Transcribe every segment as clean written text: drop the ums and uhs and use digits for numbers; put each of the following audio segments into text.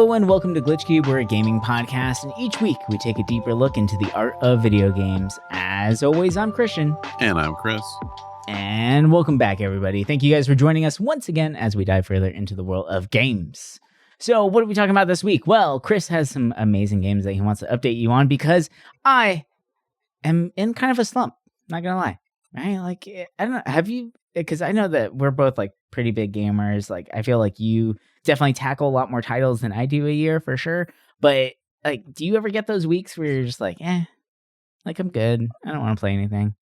Hello and welcome to Glitch Cube. We're a gaming podcast, and each week we take a deeper look into the art of video games. As always, I'm Christian. And I'm Chris. And welcome back, everybody. Thank you guys for joining us once again as we dive further into the world of games. So what are we talking about this week? Well, Chris has some amazing games that he wants to update you on because I am in kind of a slump, not gonna lie. Right? Like, I don't know, have you, because I know that we're both like pretty big gamers. Like, I feel like you definitely tackle a lot more titles than I do a year for sure. But like, do you ever get those weeks where you're just like, like I'm good. I don't want to play anything?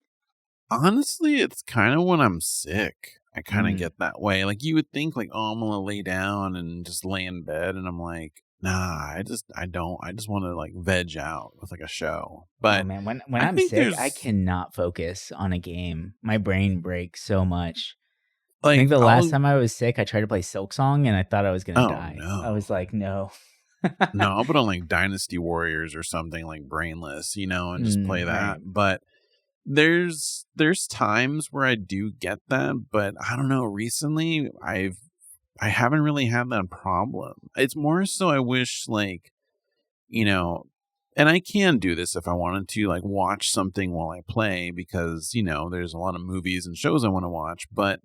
Honestly, it's kind of when I'm sick. I kind of get that way. Like, you would think like, oh, I'm going to lay down and just lay in bed. And I'm like, nah, I don't. I just want to like veg out with like a show. But oh, man, when I'm sick, I cannot focus on a game. My brain breaks so much. Like, I think the last time I was sick, I tried to play Silksong and I thought I was going to die. No. I was like, no. No, I'll put on like Dynasty Warriors or something like brainless, and just play that. Right. But there's times where I do get that, but I don't know. Recently, I haven't really had that problem. It's more so I wish like, and I can do this if I wanted to, like watch something while I play because, there's a lot of movies and shows I want to watch, but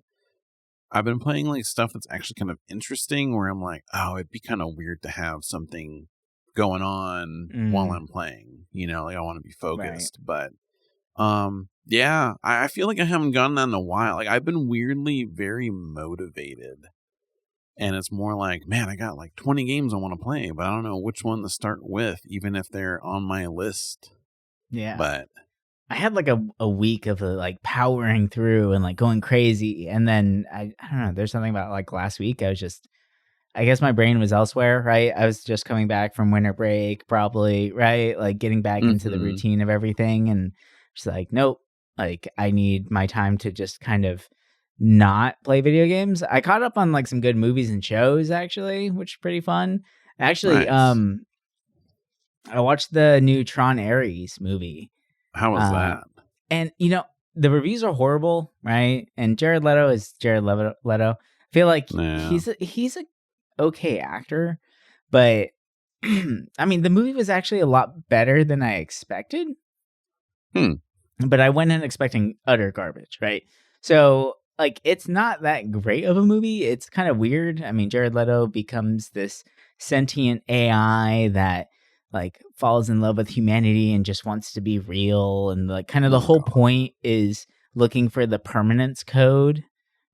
I've been playing like stuff that's actually kind of interesting where I'm like, oh, it'd be kind of weird to have something going on while I'm playing, like I want to be focused. Right. But yeah, I feel like I haven't gotten that in a while. Like I've been weirdly very motivated and it's more like, man, I got like 20 games I want to play, but I don't know which one to start with, even if they're on my list. Yeah. But I had like a week of like powering through and like going crazy. And then I don't know, there's something about like last week. I guess my brain was elsewhere, right? I was just coming back from winter break probably, right? Like getting back into the routine of everything. And just like, nope, like I need my time to just kind of not play video games. I caught up on like some good movies and shows actually, which is pretty fun. Actually, nice. I watched the new Tron Ares movie. How was that? And, the reviews are horrible, right? And Jared Leto is Jared Leto. I feel like he's a okay actor, but I mean, the movie was actually a lot better than I expected. But I went in expecting utter garbage, right? So, like, it's not that great of a movie. It's kind of weird. I mean, Jared Leto becomes this sentient AI that like falls in love with humanity and just wants to be real. And like kind of the whole point is looking for the permanence code,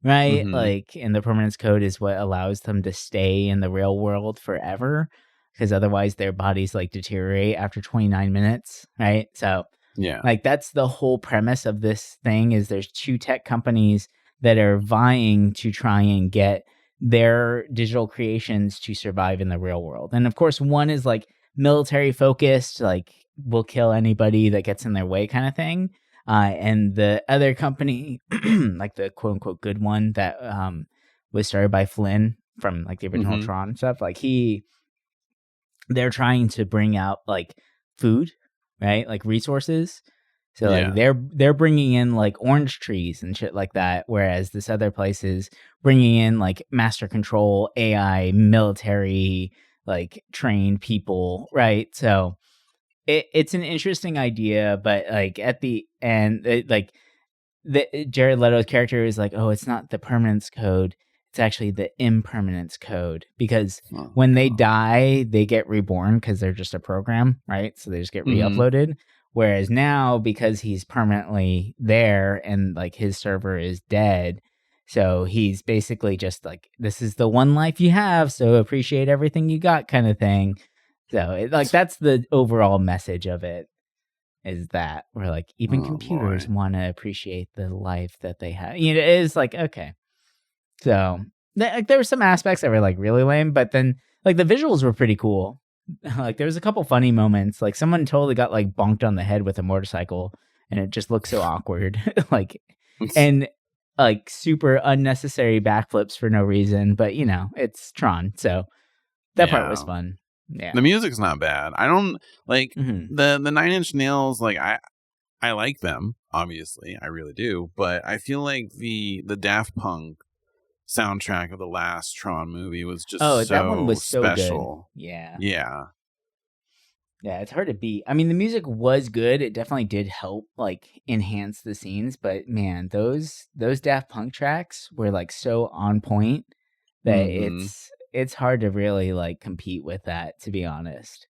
right? Like, and the permanence code is what allows them to stay in the real world forever because otherwise their bodies like deteriorate after 29 minutes, right? So yeah, like that's the whole premise of this thing is there's two tech companies that are vying to try and get their digital creations to survive in the real world. And of course, one is like military focused, like will kill anybody that gets in their way kind of thing. And the other company, like the quote unquote good one that was started by Flynn from like the original Tron stuff, like they're trying to bring out like food, right? Like resources. So like they're bringing in like orange trees and shit like that, whereas this other place is bringing in like master control, AI, military, like trained people, right? So it's an interesting idea, but like at the end, Jared Leto's character is like, oh, it's not the permanence code, it's actually the impermanence code, because when they die, they get reborn because they're just a program, right? So they just get re-uploaded. Whereas now, because he's permanently there and like his server is dead, so he's basically just like, this is the one life you have, so appreciate everything you got kind of thing. So that's the overall message of it, is that we're like, even computers want to appreciate the life that they have. It is like, okay. So there were some aspects that were like really lame, but then like the visuals were pretty cool. Like there was a couple funny moments, like someone totally got like bonked on the head with a motorcycle and it just looked so awkward. Like, and like super unnecessary backflips for no reason, but it's Tron, so that part was fun. Yeah, the music's not bad. I don't like the 9 Inch Nails. Like I like them, obviously, I really do. But I feel like the Daft Punk soundtrack of the last Tron movie was Oh, just that one so was so good. special. Yeah. Yeah. Yeah, it's hard to beat. I mean, the music was good. It definitely did help like enhance the scenes, but man, those Daft Punk tracks were like so on point that Mm-hmm. it's hard to really like compete with that, to be honest.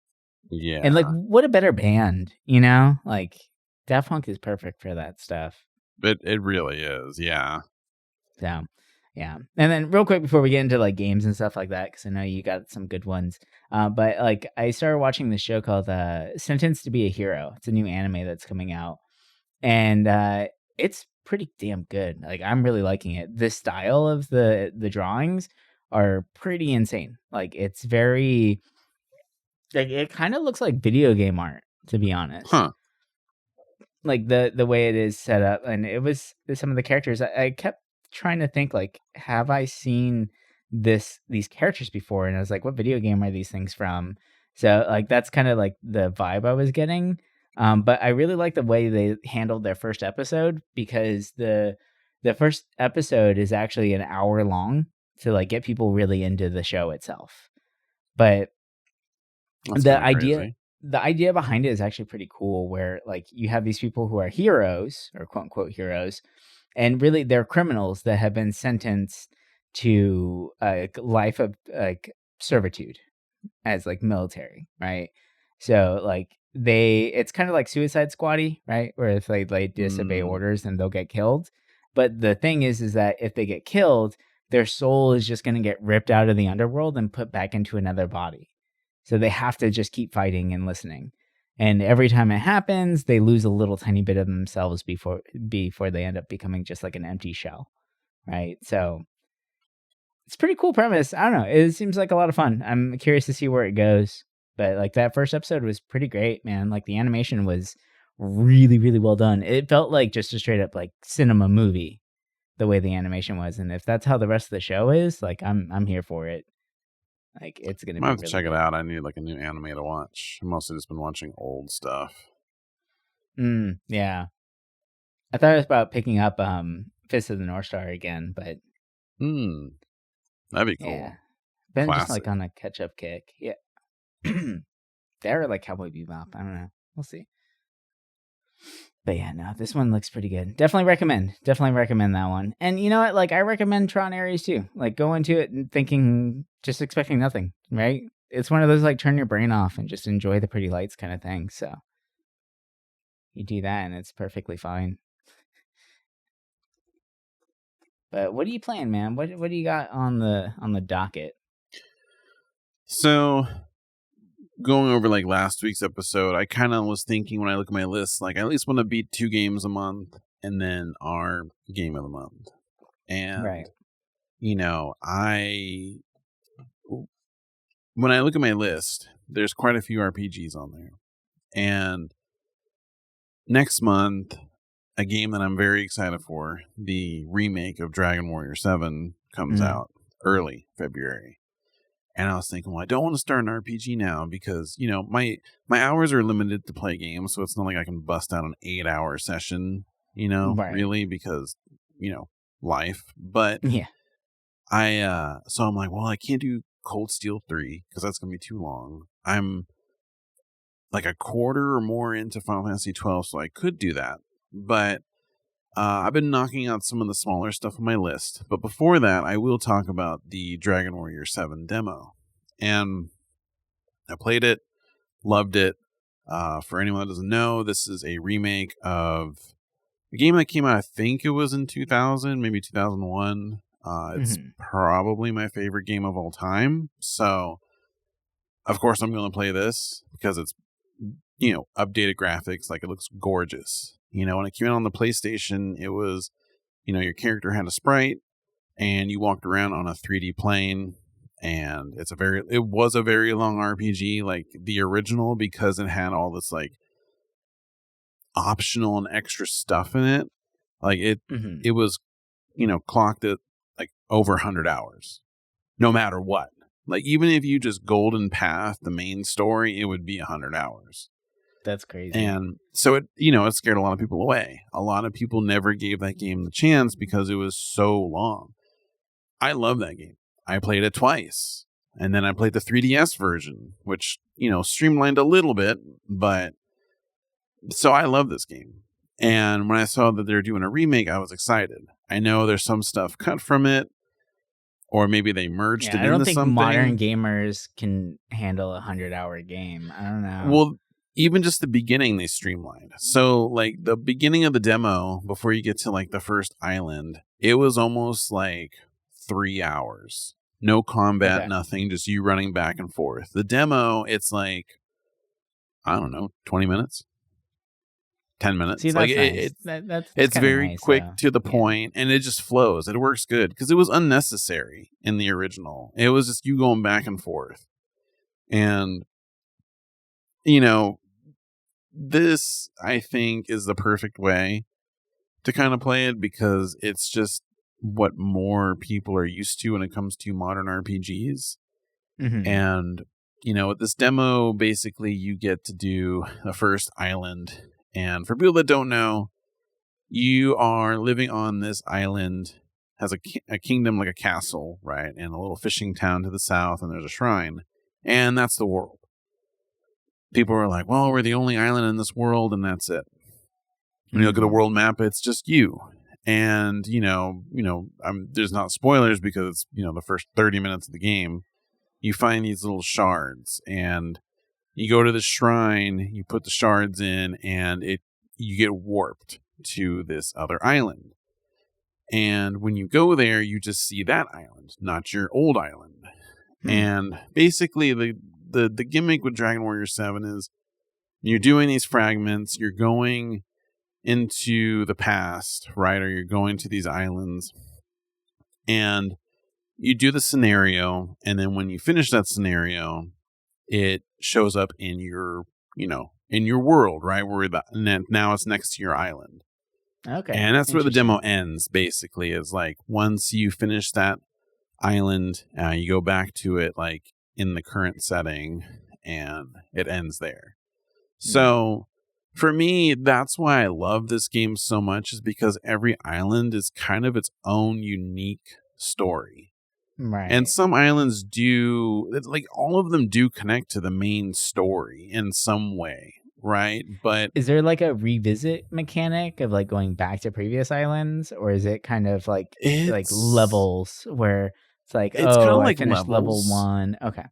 And like Yeah. what a better band, you know? Like Daft Punk is perfect for that stuff. It really is. Yeah. So, yeah. And then real quick before we get into like games and stuff like that, because I know you got some good ones. But like I started watching this show called Sentenced to Be a Hero. It's a new anime that's coming out. And it's pretty damn good. Like I'm really liking it. The style of the drawings are pretty insane. Like it's very like it kind of looks like video game art, to be honest. Huh. Like the way it is set up, and it was some of the characters. I kept trying to think like, have I seen these characters before? And I was like, what video game are these things from? So like that's kind of like the vibe I was getting. But I really like the way they handled their first episode, because the first episode is actually an hour long to like get people really into the show itself. But That's the kind of idea crazy. the idea behind it is actually pretty cool, where like you have these people who are heroes, or quote unquote heroes, and really they're criminals that have been sentenced to a life of like servitude as like military, right? So like it's kind of like Suicide Squatty, right? Where if they disobey Mm. orders, then they'll get killed. But the thing is that if they get killed, their soul is just going to get ripped out of the underworld and put back into another body. So they have to just keep fighting and listening. And every time it happens, they lose a little tiny bit of themselves before they end up becoming just like an empty shell, right? So it's a pretty cool premise. I don't know. It seems like a lot of fun. I'm curious to see where it goes. But like that first episode was pretty great, man. Like the animation was really, really well done. It felt like just a straight up like cinema movie, the way the animation was. And if that's how the rest of the show is, like I'm here for it. Like it's gonna I might be have to really check it good. out. I need like a new anime to watch. I've mostly just been watching old stuff. Yeah. I thought it was about picking up Fist of the North Star again, but That'd be yeah. cool. Been just like Classic. on a catch up kick. Yeah. They're like Cowboy Bebop. I don't know. We'll see. But yeah, no, this one looks pretty good. Definitely recommend. Definitely recommend that one. And you know what? Like I recommend Tron Ares too. Like go into it and thinking, just expecting nothing, right? It's one of those like turn your brain off and just enjoy the pretty lights kind of thing. So you do that and it's perfectly fine. But what are you playing, man? What do you got on the docket? So going over like last week's episode, I kind of was thinking when I look at my list, like I at least want to beat 2 games a month and then our game of the month. And Right. you know, when I look at my list, there's quite a few RPGs on there. And next month, a game that I'm very excited for, the remake of Dragon Warrior 7 comes out early February. And I was thinking, well, I don't want to start an RPG now because, you know, my hours are limited to play games, so it's not like I can bust out an 8-hour session, you know, Right. really, because, you know, life. But Yeah. so I'm like, well, I can't do Cold Steel 3 because that's going to be too long. I'm like a quarter or more into Final Fantasy 12, so I could do that. But I've been knocking out some of the smaller stuff on my list. But before that, I will talk about the Dragon Warrior 7 demo. And I played it, loved it. For anyone that doesn't know, this is a remake of a game that came out, I think it was in 2000, maybe 2001. It's probably my favorite game of all time. So, of course, I'm going to play this because it's, you know, updated graphics. Like, it looks gorgeous. You know, when it came out on the PlayStation, it was, you know, your character had a sprite and you walked around on a 3D plane. And it was a very long RPG, like the original, because it had all this like optional and extra stuff in it. Like it was, you know, clocked at like over 100 hours, no matter what. Like even if you just golden path the main story, it would be 100 hours. That's crazy. And so it, you know, it scared a lot of people away. A lot of people never gave that game the chance because it was so long. I love that game. I played it twice. And then I played the 3DS version, which, streamlined a little bit, but so I love this game. And when I saw that they're doing a remake, I was excited. I know there's some stuff cut from it, or maybe they merged Yeah, it I don't into think modern something. gamers can handle a 100-hour game. I don't know. Well, even just the beginning, they streamlined. So, like, the beginning of the demo, before you get to, like, the first island, it was almost like 3 hours. No combat, Okay. nothing, just you running back and forth. The demo, it's like, I don't know, 20 minutes, 10 See, minutes. Like, that's nice. That's it's kind of very nice. quick to the Yeah. point, and it just flows. It works good because it was unnecessary in the original. It was just you going back and forth. And, you know, this, I think, is the perfect way to kind of play it because it's just what more people are used to when it comes to modern RPGs. Hmm. And, with this demo, basically you get to do the first island. And for people that don't know, you are living on this island, has a kingdom, like a castle, right? And a little fishing town to the south, and there's a shrine. And that's the world. People are like, well, we're the only island in this world, and that's it. When you look at a world map, it's just you. And, there's not spoilers because it's, the first 30 minutes of the game. You find these little shards, and you go to the shrine, you put the shards in, and you get warped to this other island. And when you go there, you just see that island, not your old island. And basically, the gimmick with Dragon Warrior 7 is you're doing these fragments, you're going into the past, right? Or you're going to these islands, and you do the scenario, and then when you finish that scenario, it shows up in your, in your world, right? Now it's next to your island. Okay. And that's where the demo Interesting. ends, basically, is like once you finish that island, you go back to it like in the current setting, and it ends there. So for me, that's why I love this game so much, is because every island is kind of its own unique story. And Right. some islands like all of them do connect to the main story in some way, right? But Is there like a revisit mechanic of like going back to previous islands, or is it kind of like it's levels where it's like, it's kind oh, of I like finished level levels. 1. Okay.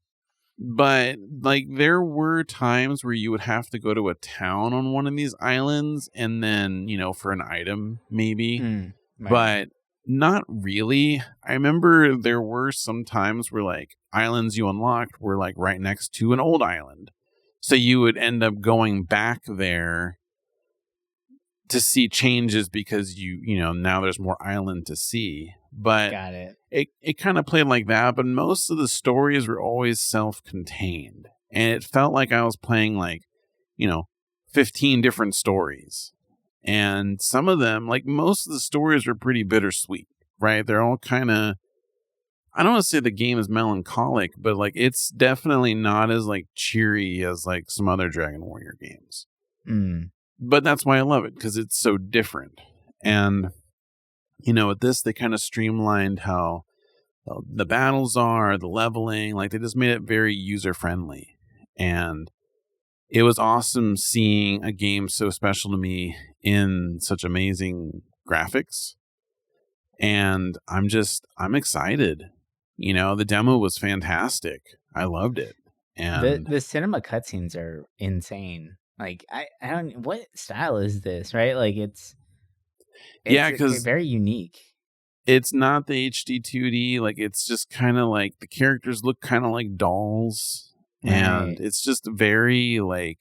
But like there were times where you would have to go to a town on one of these islands and then, for an item maybe, Right. but not really. I remember there were some times where like islands you unlocked were like right next to an old island. So you would end up going back there to see changes because now there's more island to see. But Got it. it kind of played like that, but most of the stories were always self-contained. And it felt like I was playing like, 15 different stories. And some of them, like most of the stories were pretty bittersweet, right? They're all kind of, I don't want to say the game is melancholic, but like it's definitely not as like cheery as like some other Dragon Warrior games. But that's why I love it, because it's so different. And with this, they kind of streamlined how the battles are, the leveling, like they just made it very user friendly. And it was awesome seeing a game so special to me in such amazing graphics. And I'm excited. The demo was fantastic. I loved it. And The cinema cutscenes are insane. Like I don't, what style is this, right? Like yeah, it's because very unique. it's not the HD 2D. Like it's just kind of like the characters look kind of like dolls. And Right. it's just very like,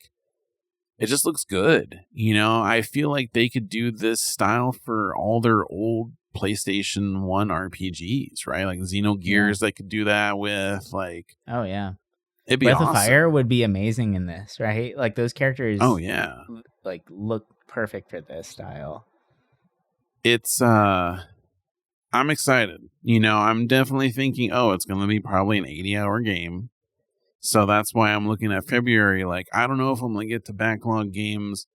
it just looks good. I feel like they could do this style for all their old PlayStation 1 RPGs, right? Like Yeah. Xenogears, they could do that with. Like, Oh yeah. it'd be Breath of Fire awesome. would be amazing in this, right? Like those Oh, characters yeah. like look perfect for this style. It's, I'm excited. I'm definitely thinking, oh, it's going to be probably an 80-hour game. So that's why I'm looking at February. Like, I don't know if I'm going to get to backlog games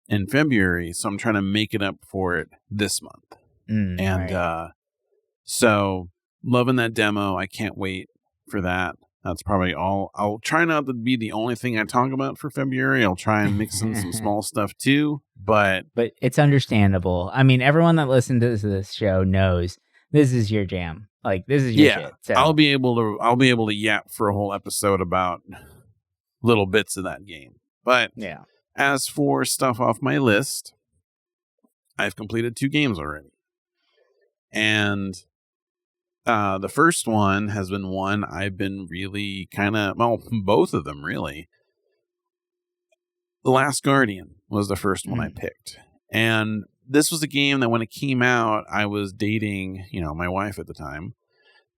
in February, so I'm trying to make it up for it this month. And Right. so loving that demo. I can't wait for that. That's probably all. I'll try not to be the only thing I talk about for February. I'll try and mix in some small stuff too, but it's understandable. I mean, everyone that listens to this show knows this is your jam. Like, this is your shit. So I'll be able to yap for a whole episode about little bits of that game. But yeah. As for stuff off my list, I've completed 2 games already. And the first one has been one I've been really both of them really. The Last Guardian was the first one I picked. And this was a game that when it came out, I was dating, my wife at the time.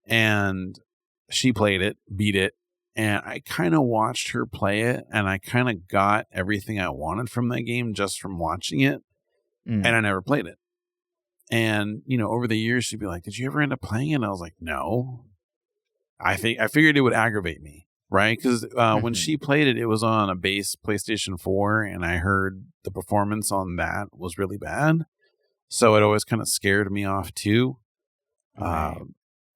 And she played it, beat it. And I kind of watched her play it. And I kind of got everything I wanted from that game just from watching it. And I never played it. And, over the years, she'd be like, did you ever end up playing it? And I was like, no. I figured it would aggravate me, right? Because when she played it, it was on a base PlayStation 4, and I heard the performance on that was really bad. So it always kind of scared me off, too. Right.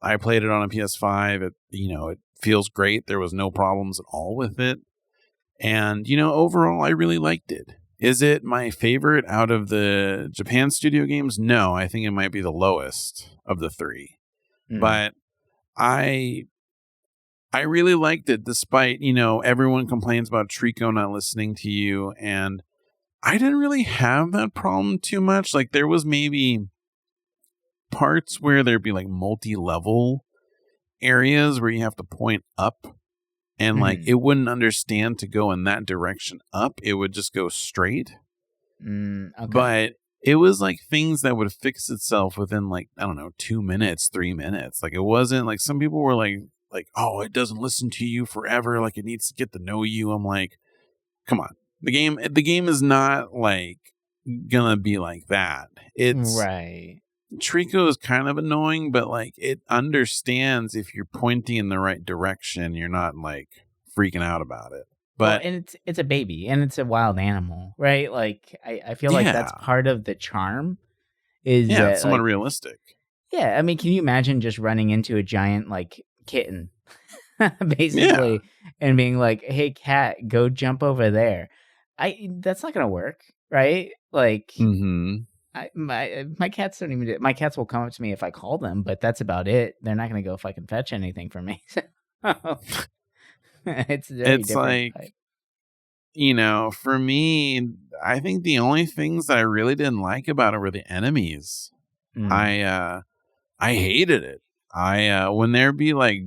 I played it on a PS5. It feels great. There was no problems at all with it. And, overall, I really liked it. Is it my favorite out of the Japan studio games? No, I think it might be the lowest of the 3. But I really liked it despite, everyone complains about Trico not listening to you. And I didn't really have that problem too much. Like, there was maybe parts where there'd be like multi-level areas where you have to point up. And like it wouldn't understand to go in that direction up. It would just go straight. Okay. But it was like things that would fix itself within like, I don't know, 2 minutes, 3 minutes. Like it wasn't like some people were like, oh, it doesn't listen to you forever. Like it needs to get to know you. I'm like, come on. The game is not like gonna be like that. It's right. Trico is kind of annoying, but like it understands if you're pointing in the right direction, you're not like freaking out about it. But and it's a baby and it's a wild animal, right? Like I feel like that's part of the charm. Is that it's somewhat realistic. Yeah, I mean, can you imagine just running into a giant like kitten, basically, and being like, "Hey, cat, go jump over there." That's not gonna work, right? Like. My cats don't even my cats will come up to me if I call them, but that's about it. They're not going to go if I can fetch anything from me. It's like, for me, I think the only things that I really didn't like about it were the enemies. I hated it. When there'd be like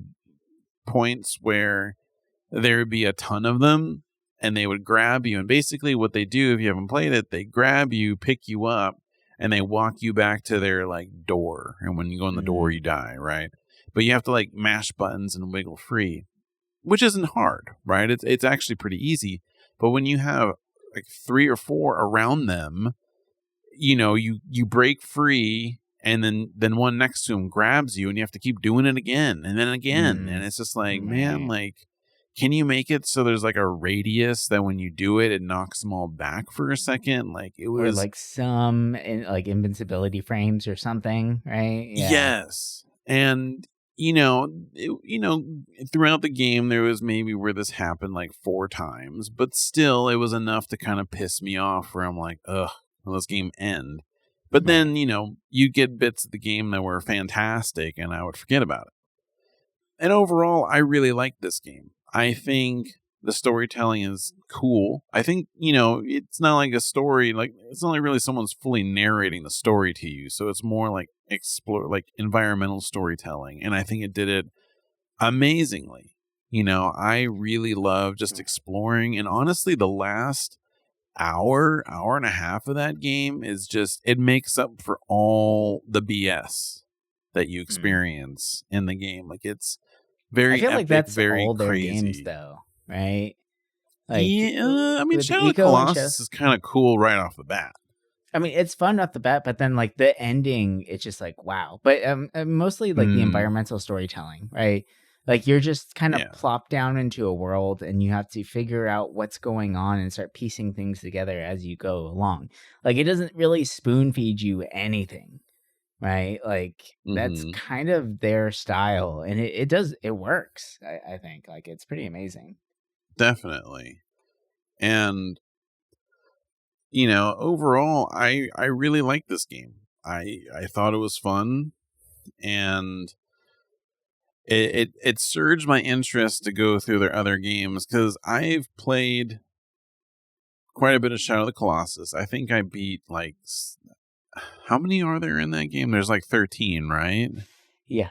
points where there would be a ton of them and they would grab you. And basically what they do, if you haven't played it, they grab you, pick you up, and they walk you back to their like door. And when you go in the door, you die, right? But you have to like mash buttons and wiggle free, which isn't hard, right? It's actually pretty easy. But when you have like 3 or 4 around them, you break free, and then one next to him grabs you, and you have to keep doing it again and then again. And it's just like, man, like, can you make it so there's like a radius that when you do it, it knocks them all back for a second? Like it was like some like invincibility frames or something, right? Yeah. Yes. And throughout the game, there was maybe where this happened like 4 times, but still it was enough to kind of piss me off where I'm like, ugh, will this game end? But then, you get bits of the game that were fantastic and I would forget about it. And overall, I really liked this game. I think the storytelling is cool. I think, it's not like a story, like it's not like really someone's fully narrating the story to you. So it's more like environmental storytelling. And I think it did it amazingly. I really love just exploring. And honestly, the last hour and a half of that game is just, it makes up for all the BS that you experience in the game. Like it's very I feel epic, like that's very all their crazy games though, right? Like, I mean, Shadow of the Colossus is kind of cool right off the bat. I mean, it's fun off the bat, but then like the ending, it's just like, wow. But mostly like the environmental storytelling, right? Like you're just kind of plopped down into a world and you have to figure out what's going on and start piecing things together as you go along. Like it doesn't really spoon feed you anything. right? Like that's Mm-hmm. kind of their style, and it works. I think like it's pretty amazing. Definitely. And overall, I really like this game. I thought it was fun, and it surged my interest to go through their other games because I've played quite a bit of Shadow of the Colossus. I think I beat like how many are there in that game? There's like 13, right? Yeah,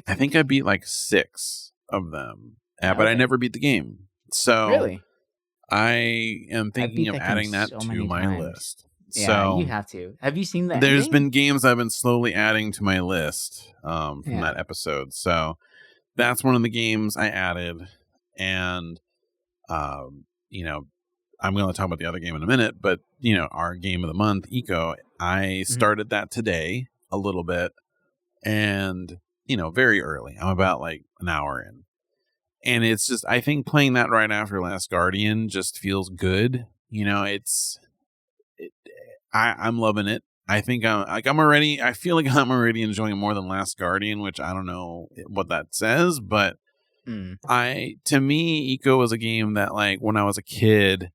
I think I beat like 6 of them, but I Okay. never beat the game. So Really? I am I've thinking beat of that game adding that so to many my times. list. Yeah, you So have to. Have you seen the there's ending? been games I've been slowly adding to my list from Yeah. that episode. So that's one of the games I added. And, um, you know, I'm going to talk about the other game in a minute, but, our game of the month, Eco, I Mhm. started that today a little bit and, very early. I'm about like an hour in. And it's just, I think playing that right after Last Guardian just feels good. It, I'm loving it. I think I feel like I'm already enjoying it more than Last Guardian, which I don't know what that says, but Mm. to me, Eco was a game that like when I was a kid,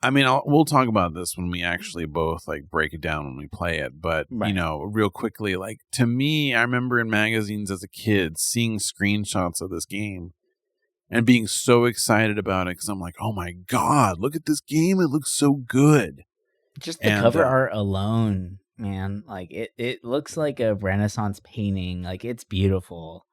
I mean, we'll talk about this when we actually both like break it down when we play it. But Right. real quickly, like to me, I remember in magazines as a kid seeing screenshots of this game and being so excited about it because I'm like, oh my god, look at this game! It looks so good. Just the And cover art alone, man, like it looks like a Renaissance painting. Like it's beautiful.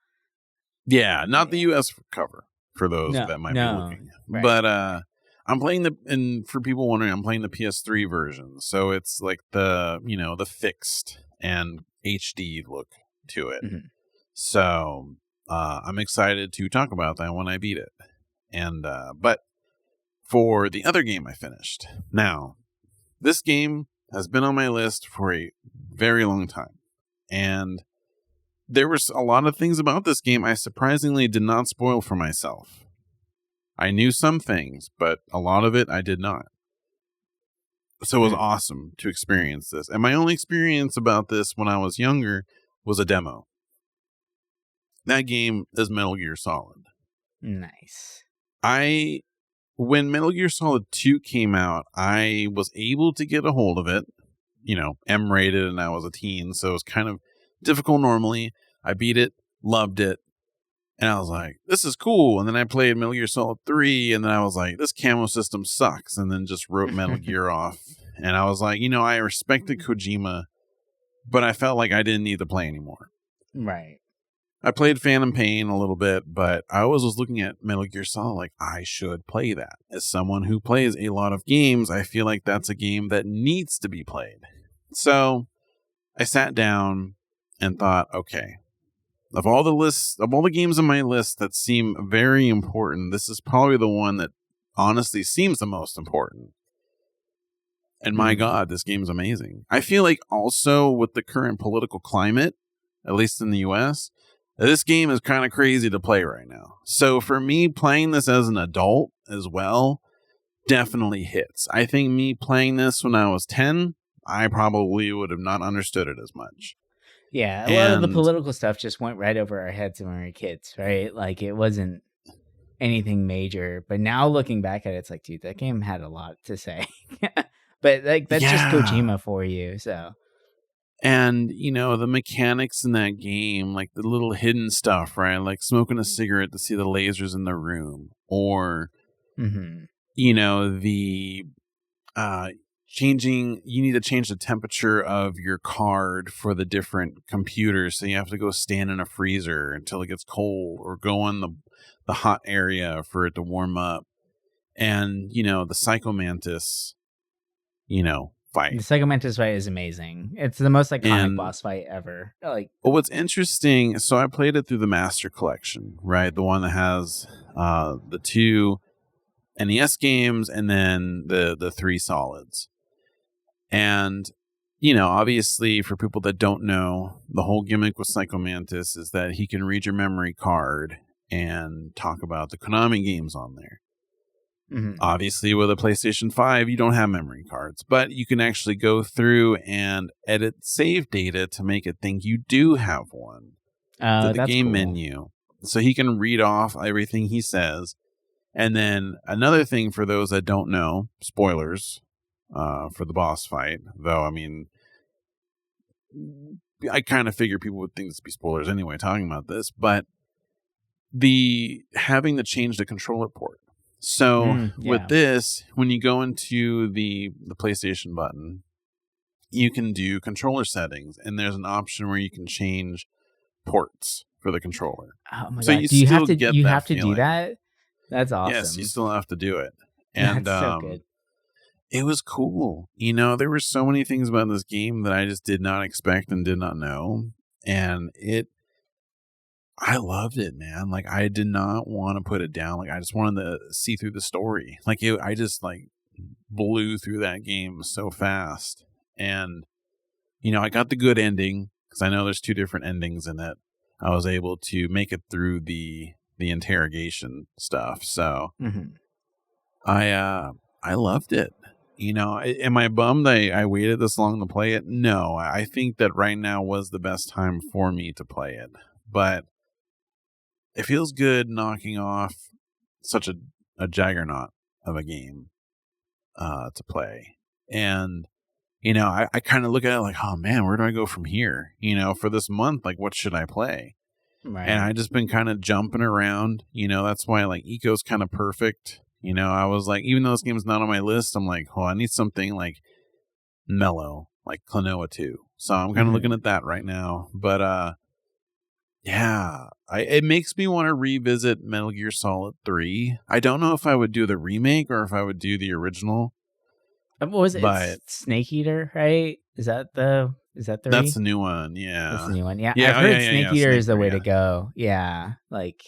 yeah, not the Yeah. U.S. cover for those No, that might be no, looking, right. but I'm playing and for people wondering, I'm playing the PS3 version, so it's like the fixed and HD look to it. Mhm. So I'm excited to talk about that when I beat it. And but for the other game I finished, now this game has been on my list for a very long time, and there was a lot of things about this game I surprisingly did not spoil for myself. I knew some things, but a lot of it I did not. So it was Mm. awesome to experience this. And my only experience about this when I was younger was a demo. That game is Metal Gear Solid. Nice. When Metal Gear Solid 2 came out, I was able to get a hold of it, M rated, and I was a teen, so it was kind of difficult normally. I beat it, loved it, and I was like, this is cool. And then I played Metal Gear Solid 3, and then I was like, this camo system sucks, and then just wrote Metal Gear off. And I was like, I respected Kojima, but I felt like I didn't need to play anymore. Right. I played Phantom Pain a little bit, but I always was looking at Metal Gear Solid like, I should play that. As someone who plays a lot of games, I feel like that's a game that needs to be played. So I sat down and thought, okay, of all the games on my list that seem very important, this is probably the one that honestly seems the most important. And my Mm. God, this game's amazing. I feel like also with the current political climate, at least in the US, this game is kind of crazy to play right now. So for me, playing this as an adult as well definitely hits. I think me playing this when I was 10, I probably would have not understood it as much. Yeah, a lot of the And political stuff just went right over our heads when we were kids, right? Like it wasn't anything major. But now looking back at it, it's like, dude, that game had a lot to say. But like that's just yeah. Kojima for you. So And, the mechanics in that game, like the little hidden stuff, right? Like smoking a cigarette to see the lasers in the room. Or, mm-hmm. The you need to change the temperature of your card for the different computers. So you have to go stand in a freezer until it gets cold or go on the hot area for it to warm up. And, the Psycho Mantis, fight. The Psycho Mantis fight is amazing. It's the most iconic And boss fight ever. Like, what's interesting, so I played it through the Master Collection, right? The one that has the 2 NES games and then the 3 solids. And, obviously for people that don't know, the whole gimmick with Psycho Mantis is that he can read your memory card and talk about the Konami games on there. Obviously, with a PlayStation 5, you don't have memory cards, but you can actually go through and edit save data to make it think you do have one to the That's game cool. menu. So he can read off everything he says. And then another thing for those that don't know, spoilers for the boss fight, though, I mean, I kind of figure people would think this would be spoilers anyway, talking about this, but having to change the controller port. So with this, when you go into the PlayStation button, you can do controller settings, and there's an option where you can change ports for the controller. Oh my so god! you Do you still have to? get You that have to feeling. do that? That's awesome. Yes, you still have to do it, and that's so good. It was cool. You know, there were so many things about this game that I just did not expect and did not know, and I loved it, man. Like, I did not want to put it down. Like, I just wanted to see through the story. Like, I just, like, blew through that game so fast. And, you know, I got the good ending, because I know there's 2 different endings in it. I was able to make it through the interrogation stuff. So, I loved it. You know, am I bummed I waited this long to play it? No, I think that right now was the best time for me to play it. But it feels good knocking off such a juggernaut of a game to play. And, you know, I kind of look at it like, oh man, where do I go from here? You know, for this month, like, what should I play? Right. And I just been kind of jumping around. You know, that's why, like, Eco's kind of perfect. You know, I was like, even though this game's not on my list, I'm like, oh, I need something like mellow, like Klonoa 2. So I'm kind of looking at that right now. But yeah, it makes me want to revisit Metal Gear Solid 3. I don't know if I would do the remake or if I would do the original. What was it? It's Snake Eater, right? Is that the 3? That's the new one, yeah. That's the new one. Yeah, yeah I've heard Snake Eater is the way to go. Yeah, like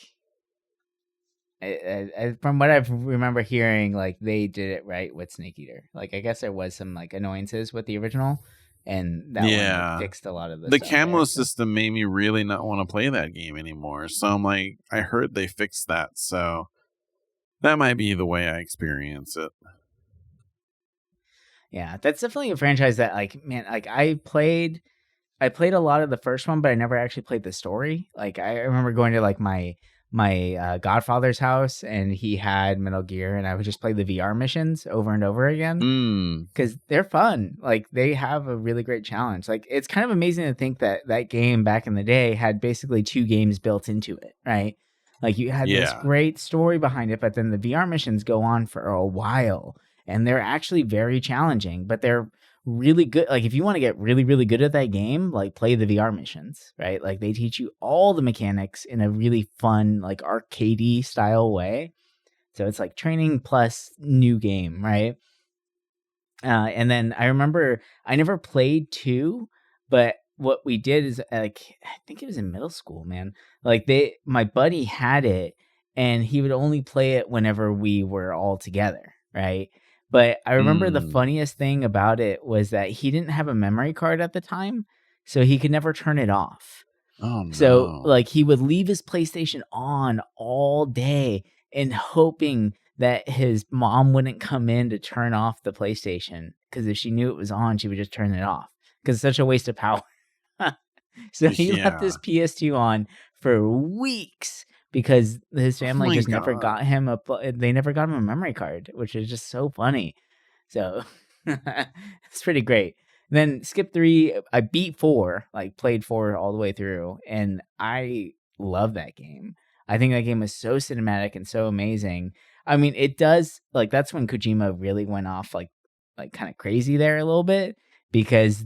from what I remember hearing, like they did it right with Snake Eater. Like I guess there was some like annoyances with the original, and that one like, fixed a lot of the camo system made me really not want to play that game anymore. So I'm like, I heard they fixed that, so that might be the way I experience it. Yeah, that's definitely a franchise that like, man, like I played a lot of the first one, but I never actually played the story. Like I remember going to like my godfather's house, and he had Metal Gear, and I would just play the VR missions over and over again because they're fun. Like they have a really great challenge. Like it's kind of amazing to think that that game back in the day had basically 2 games built into it, right? Like you had this great story behind it, but then the VR missions go on for a while, and they're actually very challenging, but they're really good. Like if you want to get really, really good at that game, like play the VR missions, right? Like they teach you all the mechanics in a really fun, like arcadey style way. So it's like training plus new game, right? And then I remember I never played 2, but what we did is like, I think it was in middle school, man. Like my buddy had it, and he would only play it whenever we were all together, right? But I remember the funniest thing about it was that he didn't have a memory card at the time, so he could never turn it off. Oh, no. So like he would leave his PlayStation on all day and hoping that his mom wouldn't come in to turn off the PlayStation, because if she knew it was on, she would just turn it off, because it's such a waste of power. So he left his PS2 on for weeks because his family just never got him they never got him a memory card, which is just so funny. So it's pretty great. Then skip 3, I beat 4, like played 4 all the way through, and I love that game. I think that game was so cinematic and so amazing. I mean, it does, like, that's when Kojima really went off like kind of crazy there a little bit, because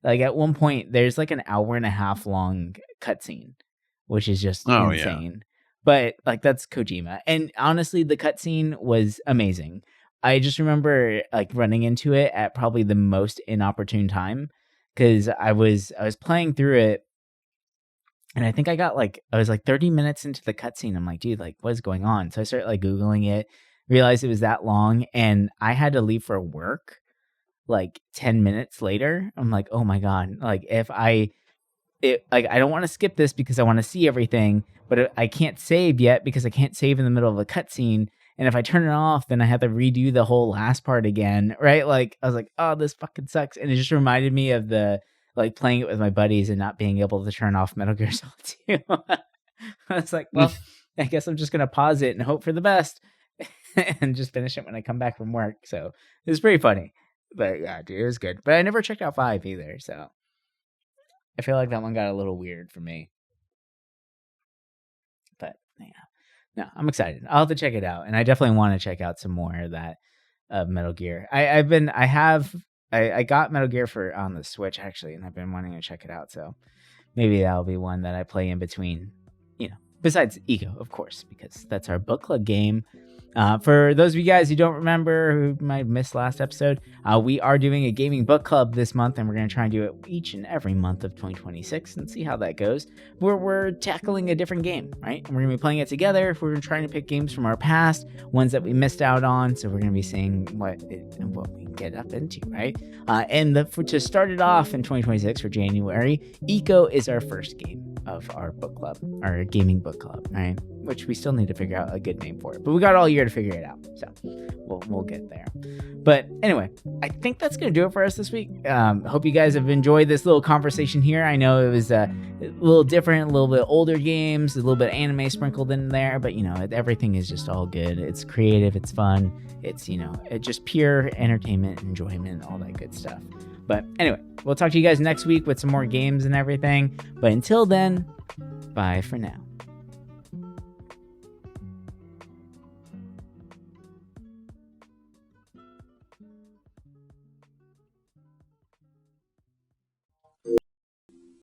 like at one point there's like an hour and a half long cutscene, which is just insane. Yeah. But like that's Kojima, and honestly, the cutscene was amazing. I just remember like running into it at probably the most inopportune time, because I was playing through it, and I think I was like 30 minutes into the cutscene. I'm like, dude, like what is going on? So I started like Googling it, realized it was that long, and I had to leave for work like 10 minutes later. I'm like, oh my God, like I don't want to skip this because I want to see everything, but I can't save yet because I can't save in the middle of a cutscene. And if I turn it off, then I have to redo the whole last part again, right? Like, I was like, oh, this fucking sucks. And it just reminded me of the, like, playing it with my buddies and not being able to turn off Metal Gear Solid 2. I was like, well, I guess I'm just going to pause it and hope for the best and just finish it when I come back from work. So it was pretty funny. But yeah, dude, it was good. But I never checked out 5 either. So I feel like that one got a little weird for me. But yeah, no, I'm excited. I'll have to check it out. And I definitely want to check out some more of that Metal Gear. I got Metal Gear on the Switch actually, and I've been wanting to check it out. So maybe that'll be one that I play in between, besides Ego, of course, because that's our book club game. For those of you guys who don't remember, who might have missed last episode, we are doing a gaming book club this month, and we're going to try and do it each and every month of 2026 and see how that goes. We're tackling a different game, right? And we're going to be playing it together. We're trying to pick games from our past, ones that we missed out on. So we're going to be seeing what we can get up into, right? To start it off in 2026 for January, Eco is our first game of our book club, our gaming book club, right? Which we still need to figure out a good name for it, but we got all year to figure it out, so we'll get there. But anyway, I think that's gonna do it for us this week. Hope you guys have enjoyed this little conversation here. I know it was a little different, a little bit older games, a little bit anime sprinkled in there, but everything is just all good. It's creative, it's fun, it's it's just pure entertainment, enjoyment, all that good stuff. But anyway, we'll talk to you guys next week with some more games and everything. But until then, bye for now.